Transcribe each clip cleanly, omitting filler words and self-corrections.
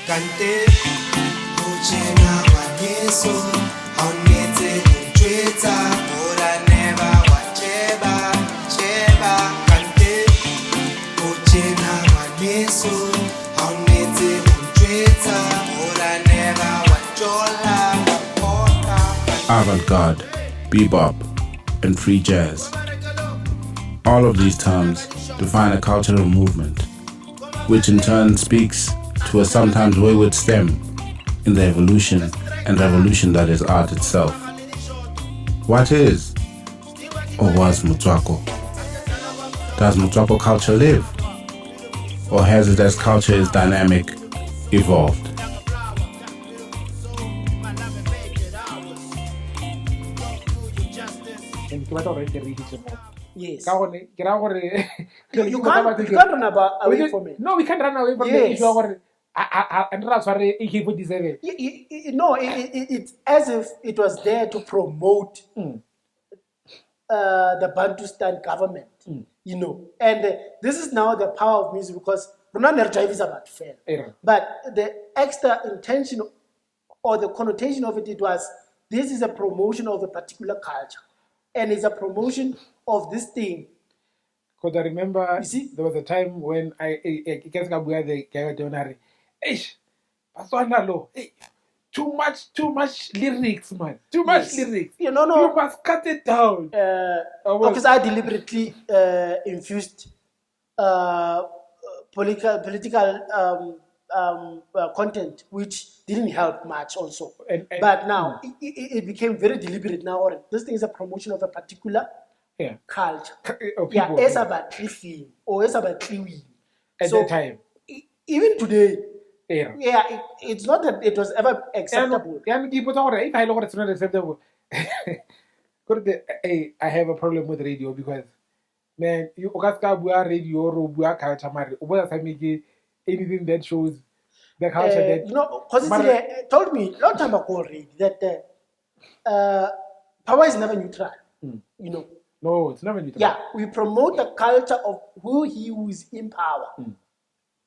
Kante Uchena Waneso Haunete Untreta Ora Neva Wacheba Cheba Kante Uchena Waneso Haunete Untreta Ora Neva Wachola Avant-garde, bebop, and free jazz. All of these terms define a cultural movement, which in turn speaks to a sometimes wayward stem in the evolution and revolution that is art itself. What is, or was Motswako? Does Motswako culture live? Or has it, as culture is dynamic, evolved? Yes. You can't run away from it. No, we can't run away from the issue of AK-47. No, it's as if it was there to promote the Bantustan government, And this is now the power of music because Ronald Drive is about fair. But the extra intention or the connotation of it was this is a promotion of a particular culture. And it's a promotion of this thing. Because I remember you see? There was a time when I guess the guy was too much lyrics, man. Too much lyrics. You must cut it down. Because I deliberately infused political content, which didn't help much also. But now, it became very deliberate now. This thing is a promotion of a particular culture. It's about theme or it's about clean. At that time. Even today, it's not that it was ever acceptable. If I look at it's not acceptable. I have a problem with radio because, man, you radio or culture, anything that shows the culture that because told me a long time ago already that power is never neutral. No, it's never neutral. Yeah, we promote the culture of who is in power.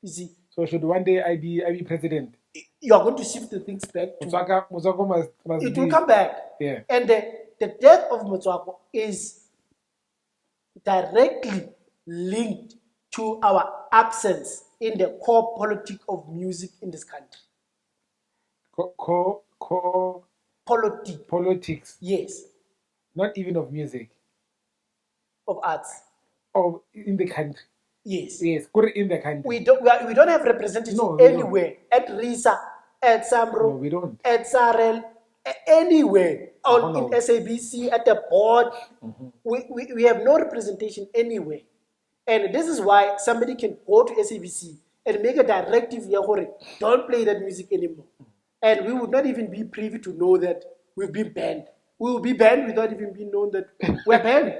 You see. So should one day I be president? You are going to shift the things back to Motswako must it will come back. Yeah. And the death of Motswako is directly linked to our absence in the core politics of music in this country. Politics. Yes. Not even of music. Of arts. Of in the country. Yes. Yes. In the country. We don't have representatives anywhere. At RISA, at Samro. No, we don't. At Sarel, anywhere. In SABC, at the board. We have no representation anywhere. And this is why somebody can go to SABC and make a directive, don't play that music anymore. And we would not even be privy to know that we've been banned. We will be banned without even being known that we're banned.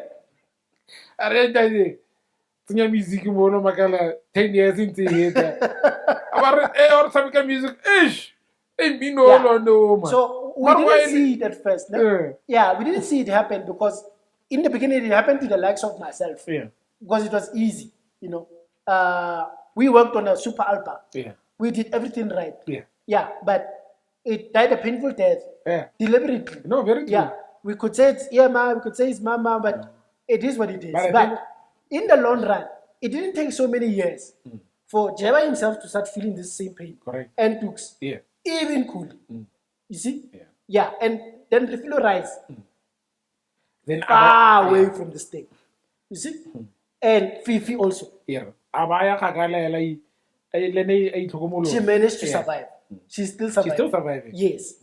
Music 10 years into it. Or some music, no. So we didn't see it at first. No? Yeah, we didn't see it happen because in the beginning it happened to the likes of myself. Yeah. Because it was easy, we worked on a super album. Yeah. We did everything right. Yeah. Yeah, but it died a painful death. Yeah. Deliberately. No, very true. Yeah. We could say it's we could say it's mama, but it is what it is. But in the long run, it didn't take so many years for Jeva himself to start feeling this same pain. Correct. And Tux. Yeah. Even cool. You see? Yeah. Yeah. And then Refilo Rise. Then far away from the state. You see? And Fifi also. Yeah. She managed to survive. She's still surviving. She's still surviving. Yes.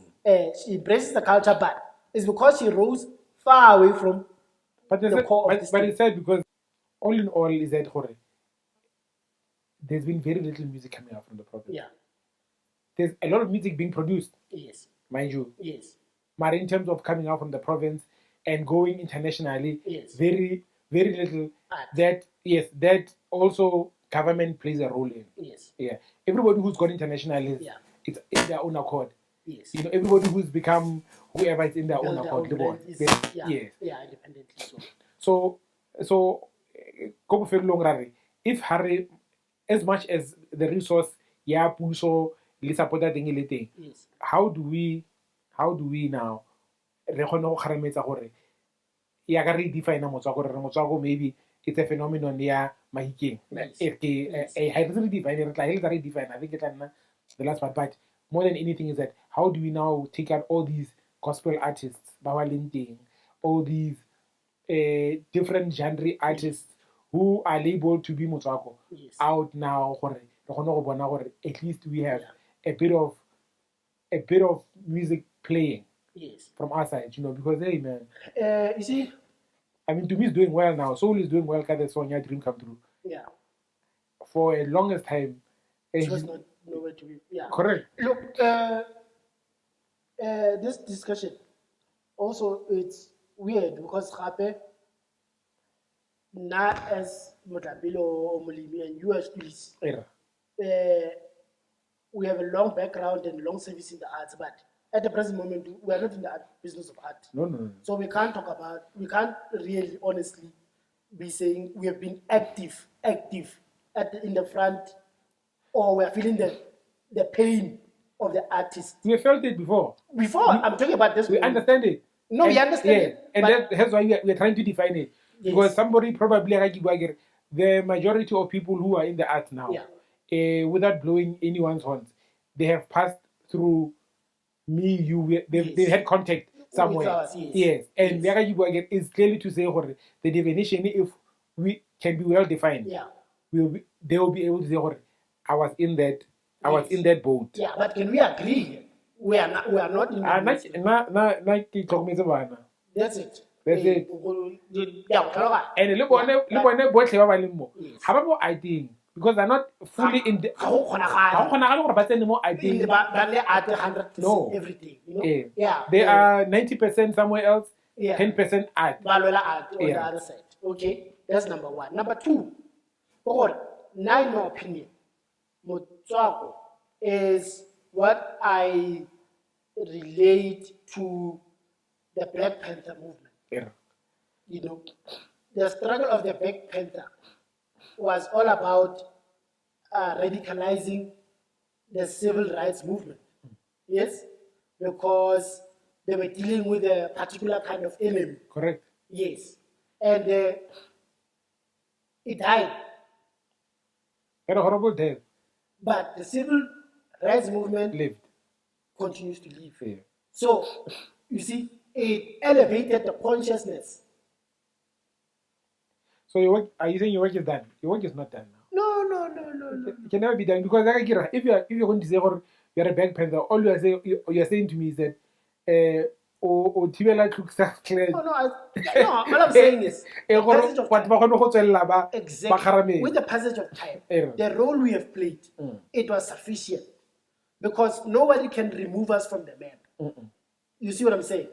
She embraces the culture, but it's because she rose far away from the core of this But it's sad because all in all is that there's been very little music coming out from the province. Yeah. There's a lot of music being produced. Yes. Mind you. Yes. But in terms of coming out from the province and going internationally, yes. very, very little. That also government plays a role in. Yes. Yeah. Everybody who's gone internationally, it's in their own accord. Yes. Everybody who's become whoever is in their own accord. Independently so. If Harry, as much as the resource, puso le supporta teng e le teng. Yes. How do we now re kgone go kgarametsa gore ya ka re define Motswako re Motswako maybe it's a phenomenon ya Mahikeng. Yes. I really define it. I define. I think it's the last part. But more than anything is that how do we now take out all these gospel artists, Bawa Linting, all these different genre artists who are labeled to be Motswako out now? At least we have a bit of music playing from our side, because hey man, you see, I mean, to me, is doing well now. Soul is doing well. Because song, your dream come true. Yeah. For a longest time, it was not nowhere to be. Yeah. Correct. Look, this discussion also it's weird because Rape, not as Motlapele or Molimi and you as Tulis, we have a long background and long service in the arts, but at the present moment, we are not in the business of art. No. So we can't really honestly be saying we have been active in the front, or we are feeling the pain of the artist. We have felt it before. I'm talking about this. We understand it. No, we understand it. And that's why we are trying to define it. Yes. Because somebody probably, the majority of people who are in the art now, without blowing anyone's horns, they have passed through me, you, they had contact somewhere. Us, yes. And it's clearly to say the definition, if we can be well defined, they will be able to say I was in that boat. Yeah, but can we agree? We are not in that boat. That's it. That's it. And I think because they're not fully in the no. Everything, they are 90% somewhere else, 10% art. On the other side. Okay, that's number one. Number two, now in my opinion, Motswako is what I relate to the Black Panther movement. The struggle of the Black Panther was all about radicalizing the civil rights movement. Yes, because they were dealing with a particular kind of enemy. Correct. Yes, and it died. Had a horrible death. But the civil rights movement continues to live. Yeah. So, you see, it elevated the consciousness. So are you saying your work is done? Your work is not done now. No. It can never be done because if you're going to say you're a Black Panther, all you're saying to me is that all I'm saying is exactly with the passage of time, the role we have played, it was sufficient because nobody can remove us from the man. You see what I'm saying?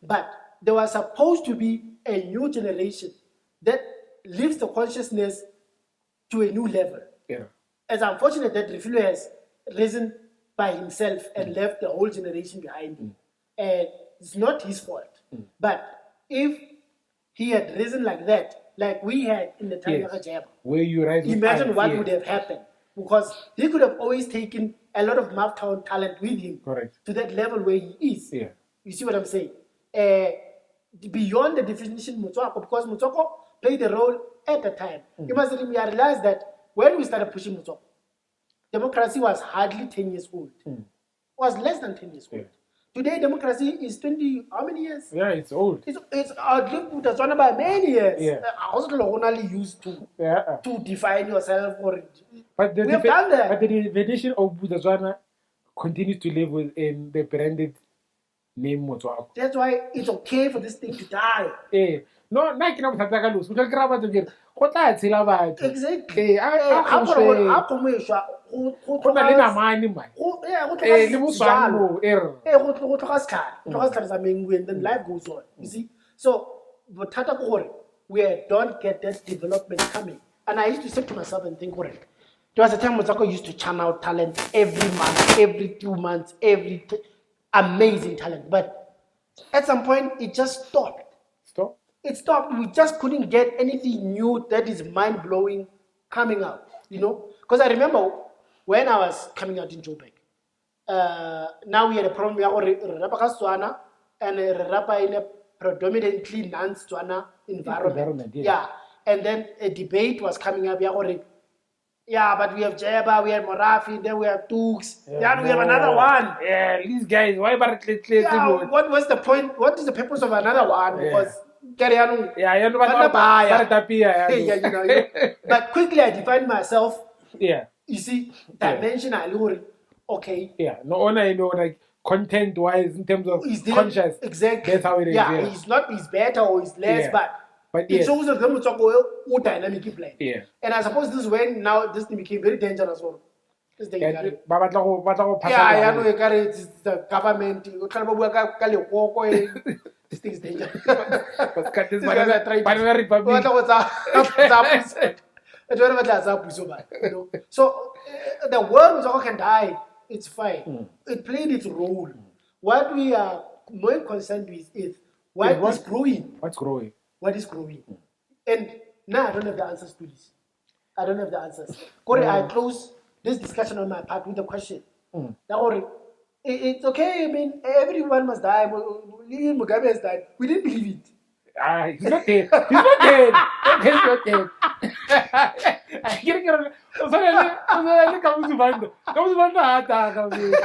But there was supposed to be a new generation that lifts the consciousness to a new level. It's unfortunate that Refilo has risen by himself and left the whole generation behind him. And it's not his fault. But if he had risen like that, like we had in the time of Ajaba, imagine what would have happened. Because he could have always taken a lot of Mouthtown talent with him to that level where he is. You see what I'm saying? Beyond the definition Motswako, because Motswako played a role at the time. You must realize that when we started pushing Motswako, democracy was hardly 10 years old. Was less than 10 years old. Today, democracy is 20, how many years? Yeah, it's old. It's outlived Botswana by many years. I was only used to define yourself. We have done that. But the definition of Botswana continues to live within the branded name Motswako. That's why it's okay for this thing to die. No, I cannot have that loose. We can grab it again. Exactly. Then life goes on. You see? So, we don't get that development coming. And I used to say to myself and think, there was a time Motswako used to churn out talent every month, every 2 months, amazing talent. But at some point, it just stopped. It stopped. We just couldn't get anything new that is mind-blowing coming out, Because I remember when I was coming out in Joburg, now we had a problem ya gore re rapa ka Setswana and re rapa in a predominantly non-Setswana environment. Yeah, and then a debate was coming up ya gore, yeah, but we have Jeba, we have Morafi, then we have Tooks, then we have another one. Yeah, these guys, why Yeah, what was the point? What is the purpose of another one? Because yeah, but quickly I defined myself. Yeah, you see, dimensionally, okay. Yeah, no one I know, like content wise, in terms of conscious. Exactly. That's how it is. Yeah, he's better or he's less, but it shows that the Motswako who dynamically play. Yeah. And I suppose this is when now this thing became very dangerous for this thing. Yeah, I know it's the government. This thing is dangerous. So the word Motswako can die, it's fine. It played its role. What we are more concerned with is what is growing. What's growing? What is growing? And now I don't have the answers to this. I don't have the answers. Corey, I close this discussion on my part with a question. Now, it's okay. I mean, everyone must die. Mugabe has died. We didn't believe it. He's not dead. He's not dead. He's not dead.